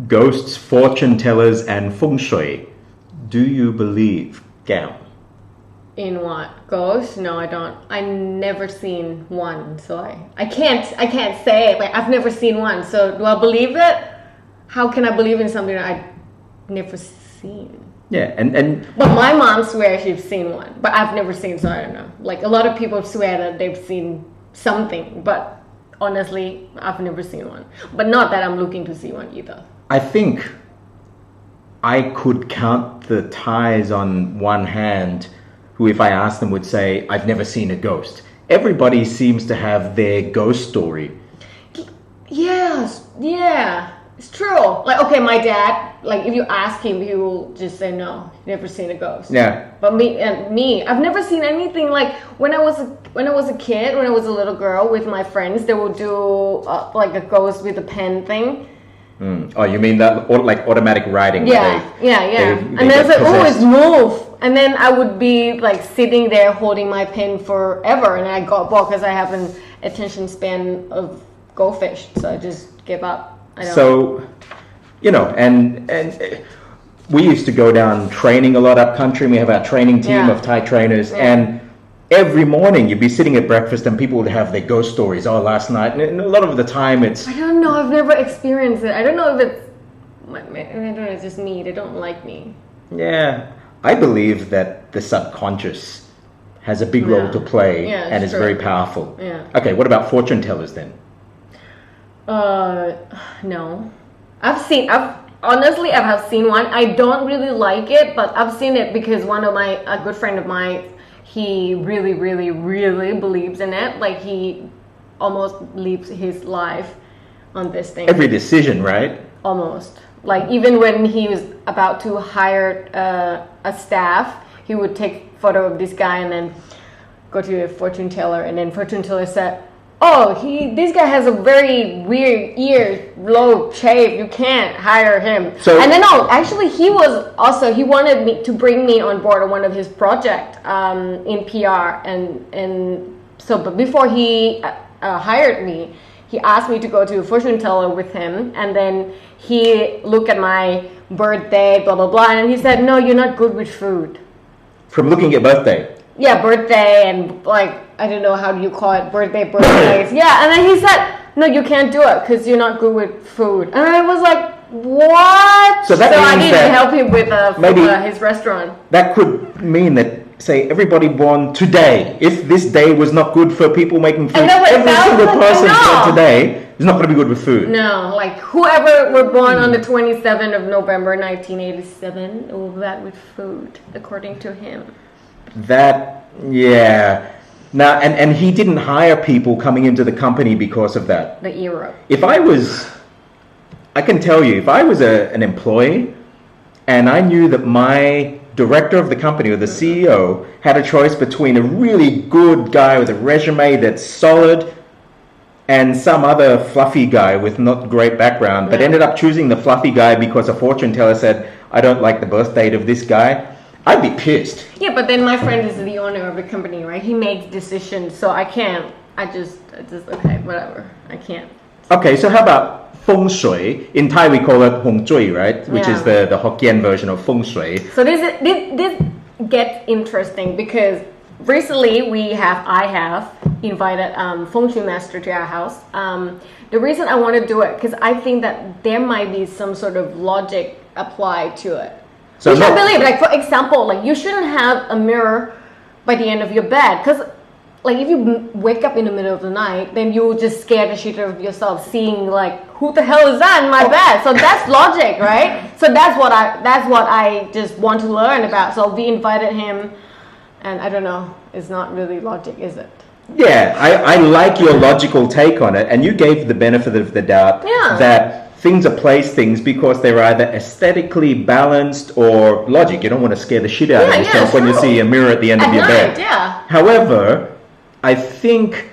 Ghosts, fortune tellers, and Feng Shui. Do you believe, Gam? In what? Ghosts? No, I don't. I never seen one, so I can't say it. Like I've never seen one. So do I believe it? How can I believe in something that I've never seen? Yeah, and But my mom swears she's seen one, but I've never seen, so I don't know. Like a lot of people swear that they've seen something, but honestly, I've never seen one. But not that I'm looking to see one either. I think I could count the Thais on one hand who, if I asked them, would say, I've never seen a ghost. Everybody seems to have their ghost story. Yes, yeah, it's true. Like, okay, my dad, like, if you ask him, he will just say no, never seen a ghost. Yeah. But me, I've never seen anything. Like when I was a kid, when I was a little girl with my friends, they would do like a ghost with a pen thing. Oh, you mean that like automatic writing? Yeah. And then it's like, oh, it's move. And then I would be like sitting there holding my pen forever, and I got bored because I have an attention span of goldfish, so I just gave up. So, you know, and we used to go down training a lot up country. We have our training team of Thai trainers, and every morning you'd be sitting at breakfast and people would have their ghost stories. Oh, last night. And a lot of the time it's... I don't know. I've never experienced it. I don't know if it's... I don't know, it's just me. They don't like me. Yeah. I believe that the subconscious has a big role to play and is very powerful. Yeah. Okay, what about fortune tellers then? No. I've seen one. I don't really like it, but I've seen it because a good friend of mine, he really, really, really believes in it. Like he almost lives his life on this thing. Every decision, right? Almost. Like even when he was about to hire a staff, he would take photo of this guy and then go to a fortune teller, and then fortune teller said, "Oh, this guy has a very weird ear, low shape. You can't hire him." So, and then actually he wanted me to bring me on board on one of his projects in PR, and so but before he hired me, he asked me to go to a fortune teller with him, and then he looked at my birthday, blah blah blah, and he said, "No, you're not good with food." From looking at birthday. Yeah, birthday and like I don't know how do you call it, birthdays. Yeah, and then he said, "No, you can't do it because you're not good with food." And I was like, "What?" So I didn't help him with his restaurant. That could mean that, say, everybody born today, if this day was not good for people making food, every single person born today is not going to be good with food. No, like whoever were born on the 27th of November 1987 will be bad with food, according to him. Now, and he didn't hire people coming into the company because of that. The era. I can tell you, if I was an employee and I knew that my director of the company or the CEO had a choice between a really good guy with a resume that's solid and some other fluffy guy with not great background, but ended up choosing the fluffy guy because a fortune teller said, "I don't like the birth date of this guy," I'd be pissed. Yeah, but then my friend is the owner of the company, right? He makes decisions, so I can't. I just okay, whatever. I can't. Okay, so how about Feng Shui? In Thai we call it Hong Zhui, right? Which is the Hokkien version of Feng Shui. So this gets interesting because recently I have invited Feng Shui master to our house. The reason I want to do it because I think that there might be some sort of logic applied to it. So I believe, like for example, like you shouldn't have a mirror by the end of your bed because, like, if you wake up in the middle of the night, then you just scare the shit out of yourself, seeing like who the hell is that in my bed. So that's logic, right? So that's what I just want to learn about. So we invited him, and I don't know, it's not really logic, is it? Yeah, I like your logical take on it, and you gave the benefit of the doubt that things are place things because they're either aesthetically balanced or logic. You don't want to scare the shit out of yourself when you see a mirror at the end of your bed. Yeah. However, I think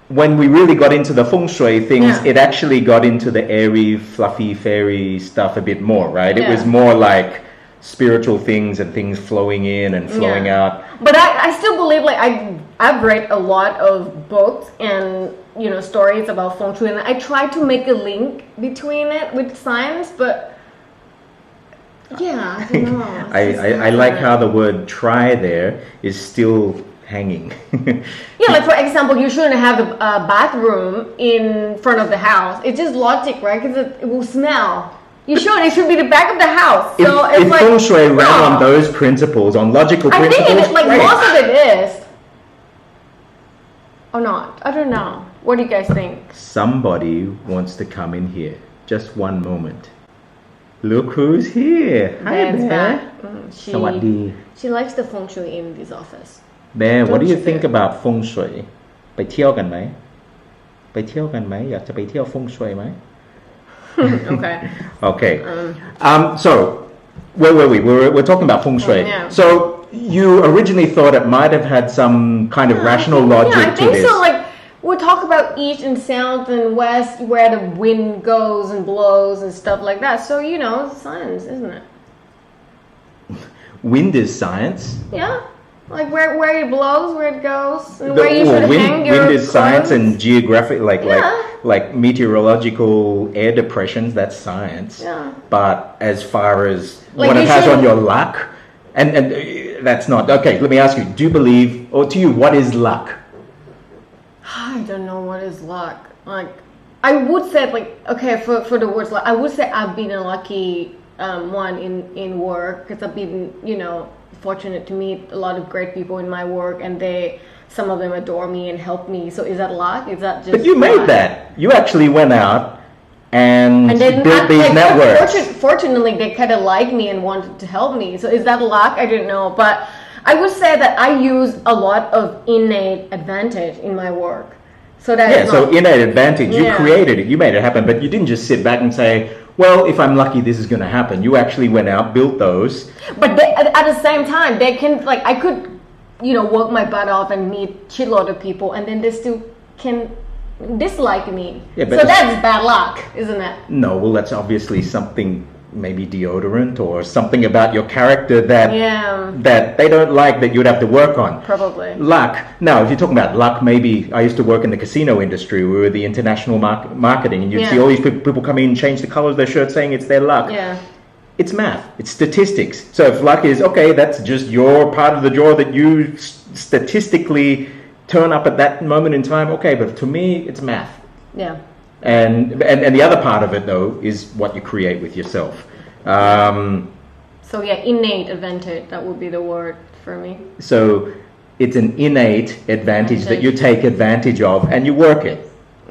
when we really got into the feng shui things, it actually got into the airy, fluffy, fairy stuff a bit more, right? It was more like spiritual things and things flowing in and flowing out. But I still believe, like, I've read a lot of books and, you know, stories about Feng Shui, and I try to make a link between it with science, but yeah, I don't know. I like how the word try there is still hanging. Yeah, like for example, you shouldn't have the bathroom in front of the house. It's just logic, right? Because it will smell. You should. It should be the back of the house. So if it's like, Feng Shui ran on those principles, on logical I principles, think it, like great. most of it is, or not. I don't know. What do you guys think? Somebody wants to come in here. Just one moment. Look who's here. Hi, That's Bear. bad. สวัสดี She likes the Feng Shui in this office. Bear, what do you Don't you think think? about Feng Shui? ไปเที่ยวกันไหม ไปเที่ยวกันไหม อยากจะไปเที่ยว Feng Shui ไหม Okay. Okay. So, where were we? We're talking about Feng Shui. Yeah. So, you originally thought it might have had some kind of rational logic Yeah, I to think this. so. Like we talk about east and south and west, where the wind goes and blows and stuff like that. So you know, it's science, isn't it? Wind is science. Yeah. Like where it blows, where it goes, and where you should hang your wind is science, clothes. and geographic, Yeah. like meteorological air depressions. That's science. Yeah. But as far as Like what you it has on shouldn't- your luck, and that's not okay. Let me ask you: do you believe, or to you, what is luck? I don't know what is luck. Like, I would say, like, okay, for the words luck, I would say I've been a lucky one in work, because I've been, you know, fortunate to meet a lot of great people in my work, and some of them adore me and help me. So is that luck? Is that just? But you made luck? that. You actually went out and then built these networks. Fortunately, they kind of liked me and wanted to help me. So is that luck? I don't know, but I would say that I use a lot of innate advantage in my work. So that Yeah, is so not- innate advantage, you Yeah. created it, you made it happen, but you didn't just sit back and say, well, if I'm lucky, this is going to happen. You actually went out, built those. But at the same time, they can, like, I could, you know, work my butt off and meet shitload of people, and then they still can dislike me. Yeah, but so it's- that's bad luck, isn't it? No, well, that's obviously something, maybe deodorant or something about your character that Yeah, that they don't like, that you'd have to work on. probably. Luck. Now, if you're talking about luck, maybe I used to work in the casino industry. We were the international marketing, and you'd see Yeah. all these people come in, change the colors of their shirt, saying it's their luck. Yeah. It's math. It's statistics. So if luck is, okay, that's just your part of the draw that you statistically turn up at that moment in time. Okay, but to me, it's math. Yeah. And the other part of it, though, is what you create with yourself. So yeah, innate advantage, that would be the word for me. So it's an innate advantage that you take advantage of, and you work it.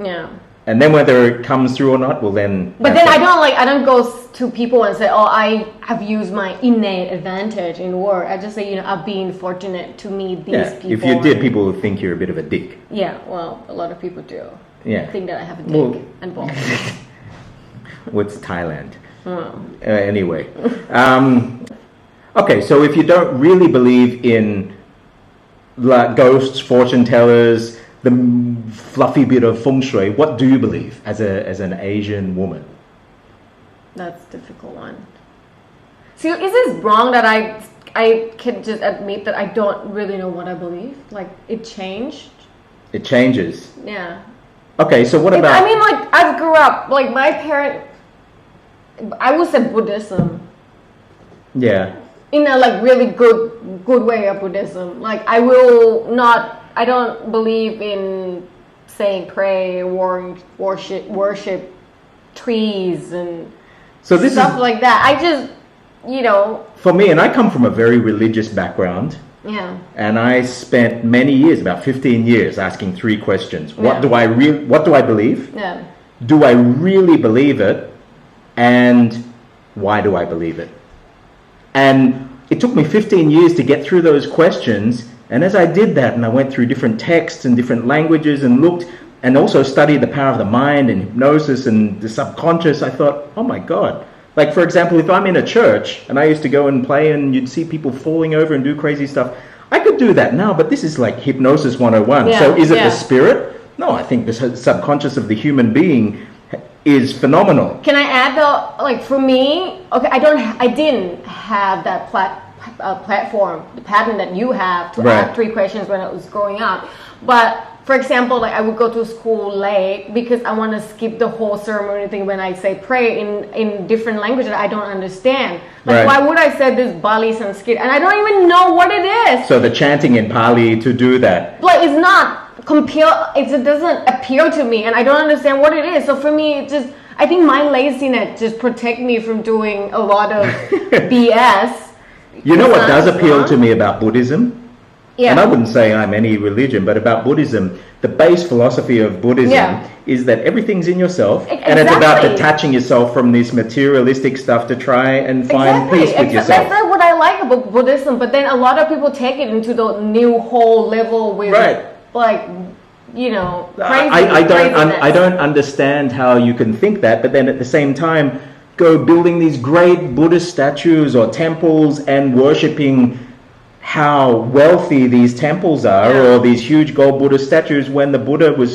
Yeah. And then whether it comes through or not, well then. But then I don't go to people and say, oh, I have used my innate advantage in work. I just say, you know, I've been fortunate to meet these people. If you did, people would think you're a bit of a dick. Yeah, well, a lot of people do. Yeah. Think that I have a dick Well- and balls. What's Thailand? Oh. Anyway. Okay, so if you don't really believe in ghosts, fortune tellers, the fluffy bit of feng shui, what do you believe as an Asian woman? That's a difficult one. See, is this wrong that I can just admit that I don't really know what I believe? Like, it changed? It changes. Yeah. Okay, so what about? I mean, like, I grew up, like, my parent, I would say Buddhism. Yeah. In a, like, really good way of Buddhism. Like, I don't believe in saying pray, worship trees and So this stuff is like that. I just, you know, for me, and I come from a very religious background. yeah. And I spent many years, about 15 years, asking 3 questions. What Yeah. do I believe? Yeah. Do I really believe it? And why do I believe it? And it took me 15 years to get through those questions. And as I did that, and I went through different texts and different languages and looked, and also studied the power of the mind and hypnosis and the subconscious, I thought, oh my God. Like, for example, if I'm in a church and I used to go and play and you'd see people falling over and do crazy stuff, I could do that now, but this is like hypnosis 101. Yeah, So is it yeah. the spirit? No, I think the subconscious of the human being is phenomenal. Can I add though? Like for me, okay, I didn't have that platform, the pattern that you have to Right. ask 3 questions when I was growing up. But for example, like I would go to school late because I want to skip the whole ceremony thing when I say pray in different languages that I don't understand. Like Right. why would I say this Bali Sanskrit and I don't even know what it is? So the chanting in Pali to do that. Like it's not it doesn't appeal to me and I don't understand what it is. So for me, it just I think my laziness just protect me from doing a lot of BS. You know what does Sounds appeal wrong. to me about Buddhism? Yeah. And I wouldn't say I'm any religion, but about Buddhism, the base philosophy of Buddhism Yeah. is that everything's in yourself, and it's about Exactly. detaching yourself from this materialistic stuff to try and find Exactly. peace with yourself. That's what I like about Buddhism. But then a lot of people take it into the new whole level with Right. like, you know, I craziness. don't understand how you can think that, but then at the same time go building these great Buddhist statues or temples and worshipping how wealthy these temples are, Yeah. or these huge gold Buddha statues, when the Buddha was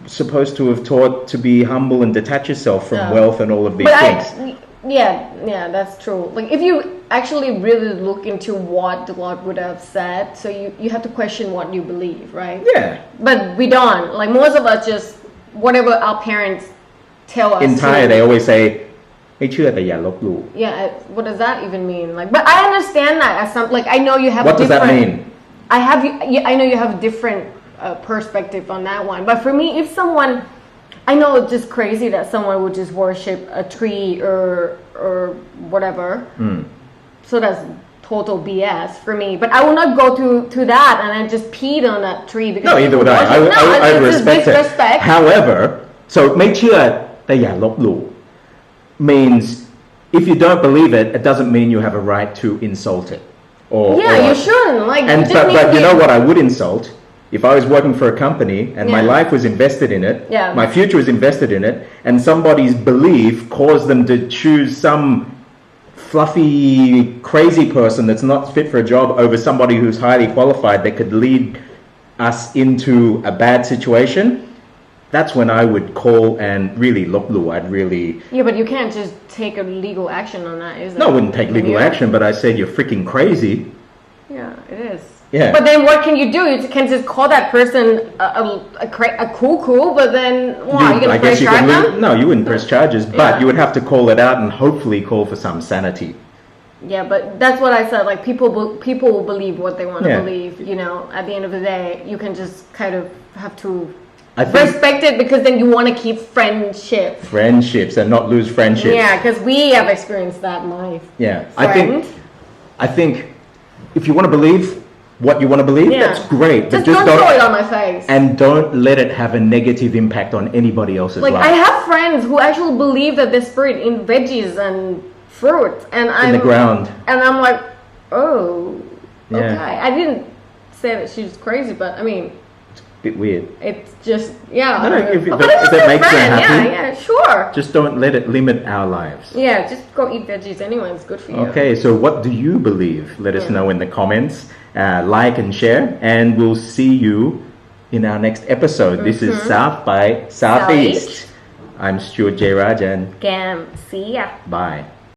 supposed to have taught to be humble and detach yourself from Yeah. wealth and all of these But things. yeah, that's true. Like if you actually really look into what the Lord Buddha have said, so you have to question what you believe, right? Yeah. But we don't. Like most of us just whatever our parents tell us. In Thai, to- they always say, ให้เชื่อแต่อย่าลบหลู่ Yeah, what does that even mean? Like, but I understand that as some. Like, I know you have. What does that different- mean? I know you have different perspective on that one. But for me, if someone, I know it's just crazy that someone would just worship a tree or whatever. So that's total BS for me. But I will not go to that and then just pee on that tree because No, either would I. worship- I it's just respect it. disrespect. However, so ไม่เชื่อแต่อย่าลบหลู่ means if you don't believe it, it doesn't mean you have a right to insult it. Yeah, you shouldn't. Like, And you just need but to you be- know what I would insult? If I was working for a company and my Yeah. life was invested in it, Yeah. my future was invested in it, and somebody's belief caused them to choose some fluffy, crazy person that's not fit for a job over somebody who's highly qualified that could lead us into a bad situation, that's when I would call and really loplu. I'd really Yeah, but you can't just take a legal action on that, is it? no, I wouldn't take legal Yeah. action, but I said you're freaking crazy. Yeah, it is. Yeah. But then what can you do? You can just call that person a cuckoo, but then what? Are you going I to press guess you charge could them? no, you wouldn't press charges, but Yeah. you would have to call it out and hopefully call for some sanity. Yeah, but that's what I said. Like people will believe what they want to Yeah. believe. You know, at the end of the day, you can just kind of have to I think respect it because then you want to keep friendship. friendships and not lose friendships. Yeah, because we have experienced that in life. Yeah. Friend. I think if you want to believe what you want to believe, Yeah. that's great. But Just don't throw it on my face. and don't let it have a negative impact on anybody else's Like life. I have friends who actually believe that there's spirit in veggies and fruit, and in the ground. and I'm like, oh, Yeah. okay. I didn't say that she's crazy, but I mean, Bit weird. it's just yeah. No, no, if it- But if it's it a makes her friend. happy. Yeah, sure. Just don't let it limit our lives. Yeah, just go eat veggies anyway. It's good for you. Okay, so what do you believe? Let us Yeah. know in the comments. Like and share, and we'll see you in our next episode. This is South by Southeast. Southeast. I'm Stuart J. Rajan. Gam, see ya. Bye.